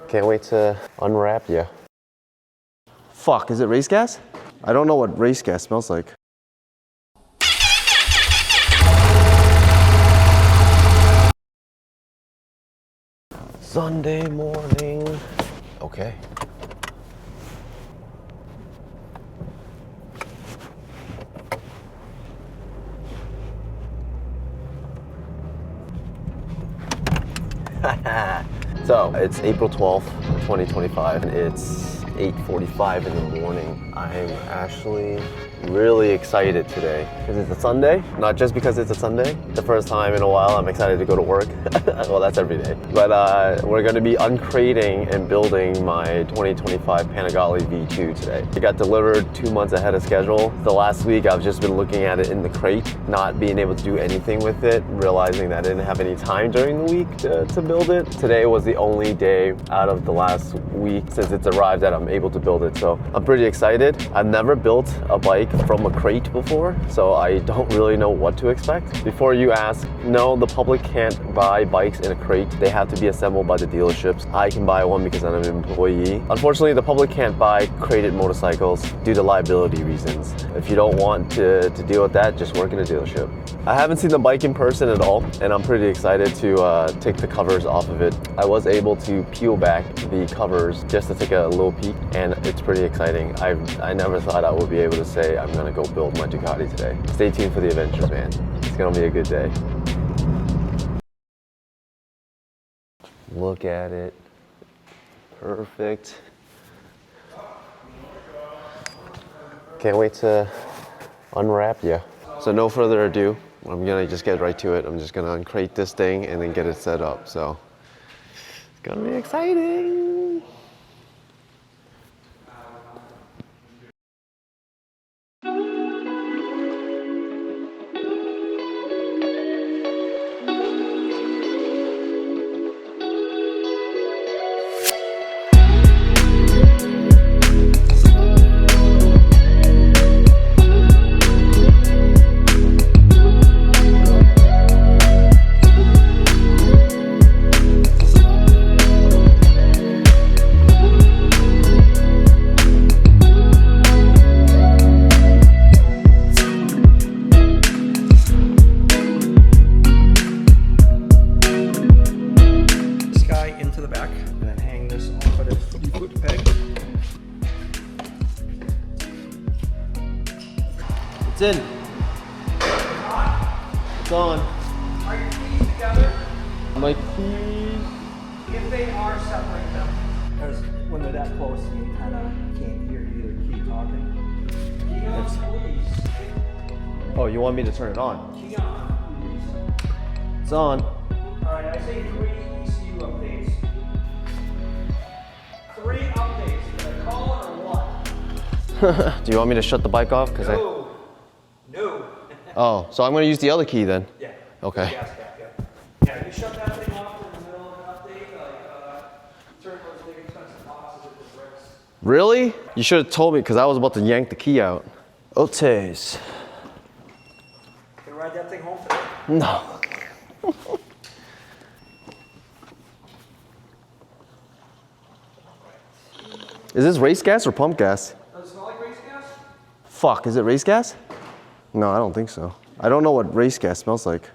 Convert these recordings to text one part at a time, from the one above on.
Can't wait to unwrap you. Fuck, is it race gas? I don't know what race gas smells like. Sunday morning. Okay. So it's April 12th, 2025, and it's 8:45 in the morning. I'm actually really excited today because it's a Sunday. Not just because it's a Sunday. The first time in a while I'm excited to go to work. Well, that's every day. But we're going to be uncrating and building my 2025 Panigale V2 today. It got delivered 2 months ahead of schedule. The last week I've just been looking at it in the crate, not being able to do anything with it, realizing that I didn't have any time during the week to build it. Today was the only day out of the last week since it's arrived that I'm able to build it. So I'm pretty excited. I've never built a bike from a crate before, so I don't really know what to expect. Before you ask, no, the public can't buy bikes in a crate. They have to be assembled by the dealerships. I can buy one because I'm an employee. Unfortunately, the public can't buy crated motorcycles due to liability reasons. If you don't want to deal with that, just work in a dealership. I haven't seen the bike in person at all, and I'm pretty excited to take the covers off of it. I was able to peel back the covers just to take a little peek, and it's pretty exciting. I never thought I would be able to say I'm gonna go build my Ducati today. Stay tuned for the adventures, man. It's gonna be a good day. Look at it. Perfect. Can't wait to unwrap you. So no further ado, I'm gonna just get right to it. I'm just gonna uncrate this thing and then get it set up. So it's gonna be exciting. It's in. It's on. Are your keys together? My keys. If they are, separate them. Because when they're that close, you kind of can't hear either key talking. Key on, please. Oh, you want me to turn it on? Key on, please. It's on. Alright, I say 3 ECU updates. 3 updates. Did I call it or what? Do you want me to shut the bike off? No. Oh, so I'm going to use the other key then? Yeah. Okay. Gas cap, yeah. Yeah, you shut that thing off in the middle of an update, turn those big expensive boxes into bricks. Really? You should have told me because I was about to yank the key out. Otes. Can you ride that thing home today? No. Is this race gas or pump gas? Does it smell like race gas? Fuck, is it race gas? No, I don't think so. I don't know what race gas smells like.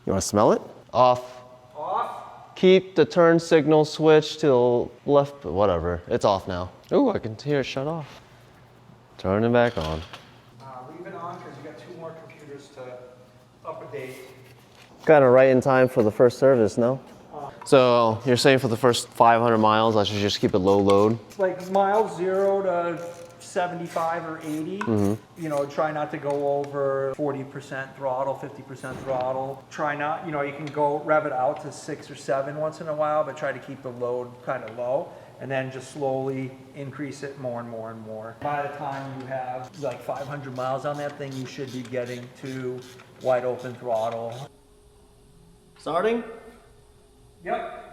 You want to smell it? Off. Off? Keep the turn signal switch to the left, whatever. It's off now. Ooh, I can hear it shut off. Turn it back on. Leave it on because you got 2 more computers to update. Kind of right in time for the first service, no? So you're saying for the first 500 miles, I should just keep it low load? Like miles 0 to 75 or 80, you know, try not to go over 40% throttle, 50% throttle. Try not, you know, you can go rev it out to 6 or 7 once in a while, but try to keep the load kind of low and then just slowly increase it more and more and more. By the time you have like 500 miles on that thing, you should be getting to wide open throttle. Starting? Yep.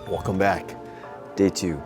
Welcome back. Day 2.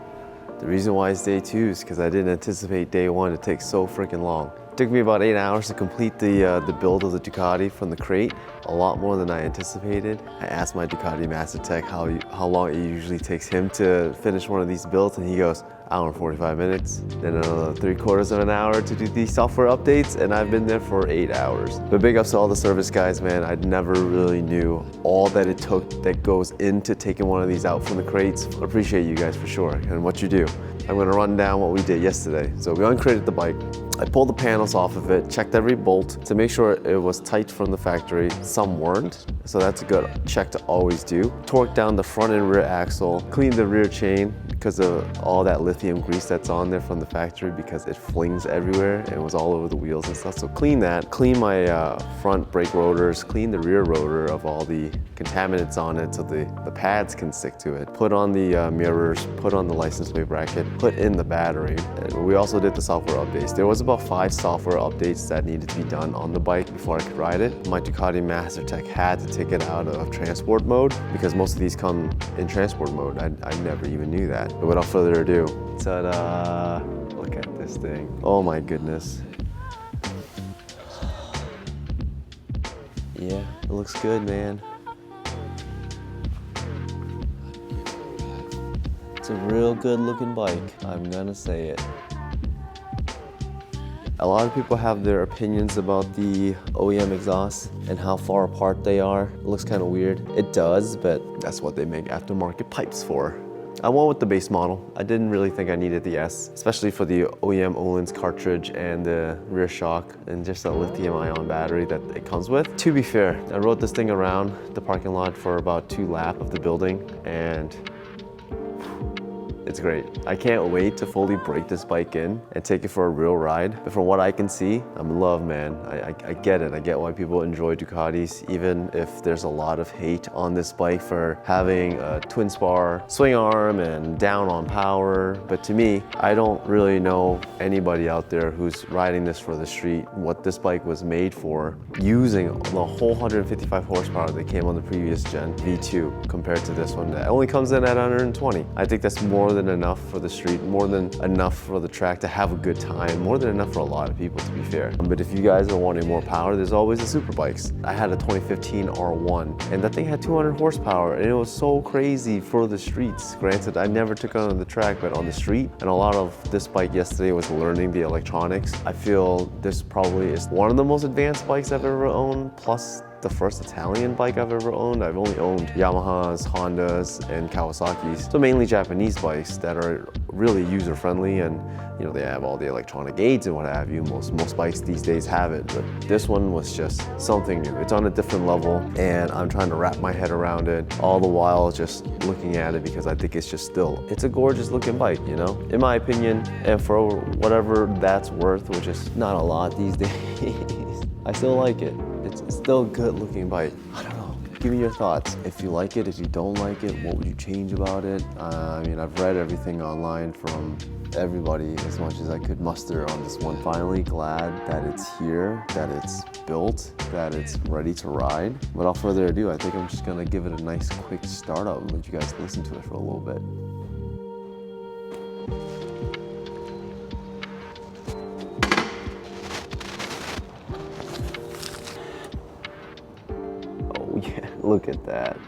The reason why it's day 2 is because I didn't anticipate day 1 to take so freaking long. It took me about 8 hours to complete the build of the Ducati from the crate, a lot more than I anticipated. I asked my Ducati Master Tech how long it usually takes him to finish one of these builds, and he goes, hour and 45 minutes, then another 3/4 of an hour to do these software updates, and I've been there for 8 hours. But big ups to all the service guys, man. I never really knew all that it took that goes into taking one of these out from the crates. I appreciate you guys for sure, and what you do. I'm gonna run down what we did yesterday. So we uncrated the bike. I pulled the panels off of it, checked every bolt to make sure it was tight from the factory. Some weren't, so that's a good check to always do. Torqued down the front and rear axle, cleaned the rear chain because of all that lithium grease that's on there from the factory because it flings everywhere and it was all over the wheels and stuff. So clean that, clean my front brake rotors, clean the rear rotor of all the contaminants on it so the pads can stick to it. Put on the mirrors, put on the license plate bracket, put in the battery. And we also did the software updates. There was about 5 software updates that needed to be done on the bike before I could ride it. My Ducati Master Tech had to take it out of transport mode because most of these come in transport mode. I never even knew that. But without further ado, ta-da! Look at this thing. Oh my goodness. Yeah, it looks good, man. It's a real good looking bike, I'm gonna say it. A lot of people have their opinions about the OEM exhausts and how far apart they are. It looks kind of weird. It does, but that's what they make aftermarket pipes for. I went with the base model. I didn't really think I needed the S, especially for the OEM Öhlins cartridge and the rear shock and just a lithium ion battery that it comes with. To be fair, I rode this thing around the parking lot for about 2 laps of the building and it's great. I can't wait to fully break this bike in and take it for a real ride. But from what I can see, I'm in love, man. I get it. I get why people enjoy Ducatis, even if there's a lot of hate on this bike for having a twin spar swing arm and down on power. But to me, I don't really know anybody out there who's riding this for the street, what this bike was made for, using the whole 155 horsepower that came on the previous gen V2 compared to this one that only comes in at 120. I think that's more than enough for the street, more than enough for the track to have a good time, more than enough for a lot of people, to be fair. But if you guys are wanting more power, there's always the super bikes. I had a 2015 R1 and that thing had 200 horsepower and it was so crazy for the streets. Granted, I never took it on the track, but on the street, and a lot of this bike yesterday was learning the electronics. I feel this probably is one of the most advanced bikes I've ever owned, plus the first Italian bike I've ever owned. I've only owned Yamahas, Hondas, and Kawasaki's. So mainly Japanese bikes that are really user-friendly and you know, they have all the electronic aids and what have you. Most bikes these days have it, but this one was just something new. It's on a different level and I'm trying to wrap my head around it, all the while just looking at it because I think it's just still, it's a gorgeous looking bike, you know? In my opinion, and for whatever that's worth, which is not a lot these days, I still like it. It's still a good looking bike. I don't know. Give me your thoughts. If you like it, if you don't like it, what would you change about it? I mean, I've read everything online from everybody as much as I could muster on this one. Finally glad that it's here, that it's built, that it's ready to ride. Without further ado, I think I'm just gonna give it a nice quick startup and let you guys listen to it for a little bit. Yeah, look at that.